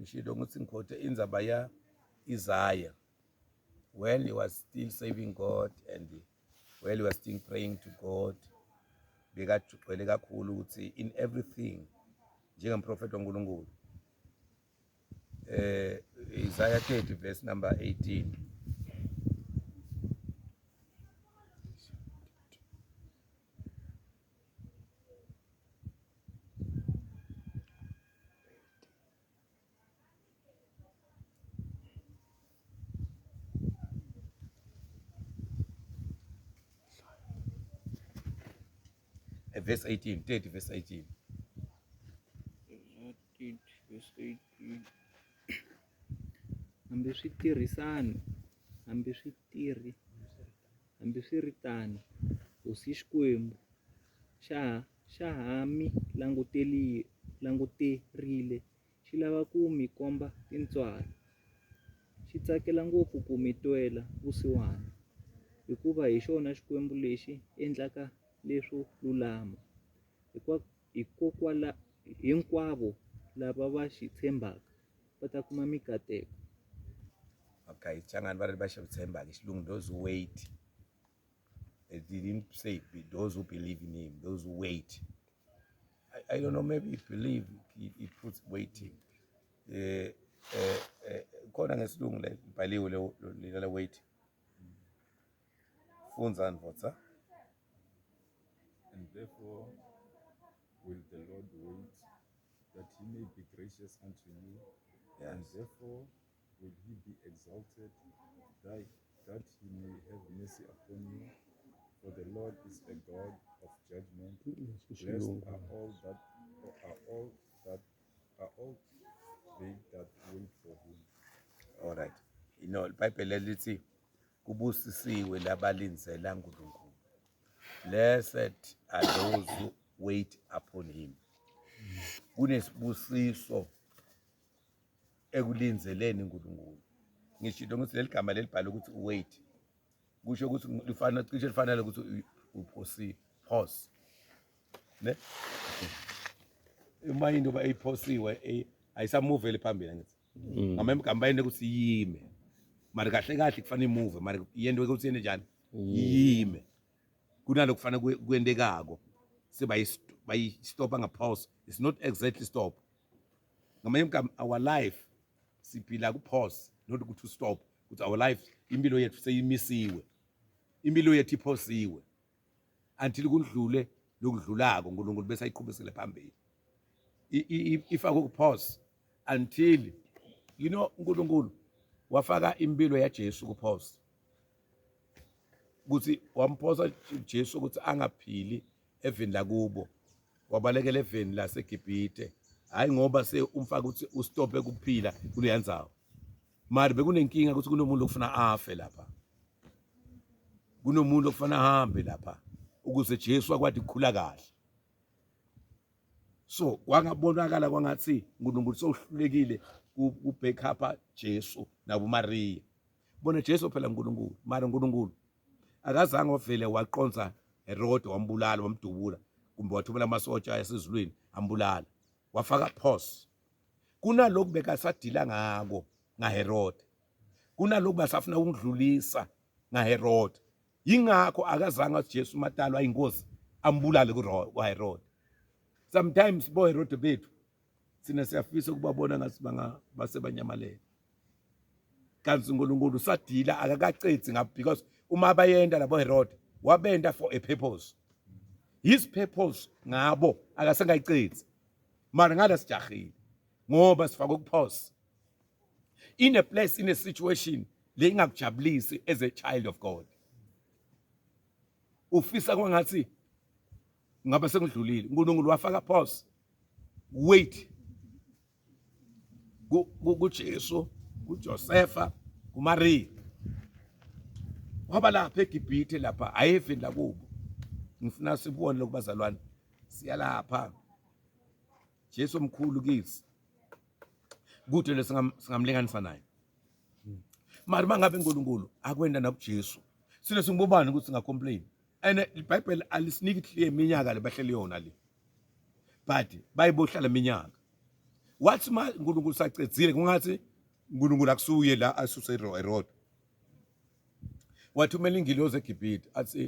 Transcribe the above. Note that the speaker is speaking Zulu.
ngishilo ukuthi ngikhote indzaba ya Isaiah when he was still serving God and while he was still praying to God bekagcwele kakhulu ukuthi in everything njengemprofeti waNkulunkulu. Isaiah 30 verse number 18. Verse 18, 30 verse 18. Verse 18. Hambi swi tirhisani, hambi swi ri tano, hosi Xikwembu xa ha mi languterile, xi lava ku mi komba tintswalo. Xi tsakela ngopfu ku mi twela vusiwana, hikuva hi xona Xikwembu lexi endlaka leswo lulama. Hinkwavo lava va xi tshembaka va ta kuma mikateko. Okay, changani va ri va xi tshemba xilungu, those who wait. It didn't say those who believe in him, those who wait. I don't know, maybe if believe it puts waiting. Khona ngesilungu le libhaliwe le wait. Funza ndvodza. And therefore will the Lord wait, that he may be gracious unto you. Yes. And therefore will he be exalted, that he may have mercy upon you. For the Lord is a God of judgment. Blessed are all they that wait for him. All right. You know, Bible lithi kubusisiwe labalinzela uNkulunkulu. Blessed are those who wait upon him. Kunesibusiso ekulinzeleni uNkulunkulu. Ngishilo ukuthi leli gama lelibhala ukuthi wait. Kusho ukuthi cishe lifanele ukuthi pause. Ne? Uma into bayiphosiwe ayisamuvele phambili ngithi. Ngama emgamba yini ukuthi yime. Mara kahle kahle kufanele imove, mara yento ukuthi yene njani? Yime. Kunalokho kufanele kwendekako. Sebayistopa ngapause. It's not exactly stop. Ngama emgamba our life siphila ku pause, not to stop. Ukuthi our life impilo yethu seyimisiwe. Impilo yethu iphosiwe. Until kudlule lokudlulako uNkulunkulu bese ayiqhubekele phambili. Ifaka ku pause until you know uNkulunkulu wafaka impilo yaJesu ku pause. Ukuthi wamphosa uJesu ukuthi angaphili eveni lakubo. Wabalekela eveni laseGibhite. Hayi ngoba umfaka ukuthi ustope kuphila kuleyanzawo. Mara bekunenkinga ukuthi kunomuntu ofuna afe lapha. Kunomuntu ofuna ahambe lapha ukuze Jesu akwazi ukukhula kahle. So kwangabonakala kwangathi uNkulunkulu sohlulekile ku backup Jesu nabo Maria. Bona Jesu phela uNkulunkulu, mara uNkulunkulu akazange wavele waqonza Herod wambulala wamdubula kumbe wathumela amasotsha yasezulwini ambulala. Wafaka pause. Kunalokhu bekasadila ngako ngaHerod. Kunalokhu basafuna ukudlulisa ngaHerod. Yingakho akazange uJesu matalwa inkosi ambulale kuHerod. Sometimes bo Herod bethu sina siyafisa ukubabona ngathi basebanyamalele. Kanti uNkulunkulu sadila akakacethi ngapha because uma bayenda labo Herod wabenda for a purpose. His purpose ngabo akasengayicethi. Mara ngala sijahile ngoba sifaka kupause. In a place, in a situation le ingakujabulisi as a child of God. Ufisa kwangathi ngaba sengidlulile. uNkulunkulu wafaka pause. Wait. kuJesu, kuJosepha, kuMaria. Waba lapha eGibhite lapha ayeveni lakubo. Ngifuna sibone lokho bazalwane. Siyalapha. Jesu omkhulu kithi. Kude lesingamlinganisa naye. Mara mangabe uNkulunkulu akwenda nakuJesu. Sina singubani ukuthi singacomplain. And iBhayibheli alisiniki clear iminyaka lebahleli yona le. But bayibohlala iminyaka. wathi ma uNkulunkulu sacedzile kungathi uNkulunkulu akusuye la asuse eRod wathumela ingilosi eGibhithe athi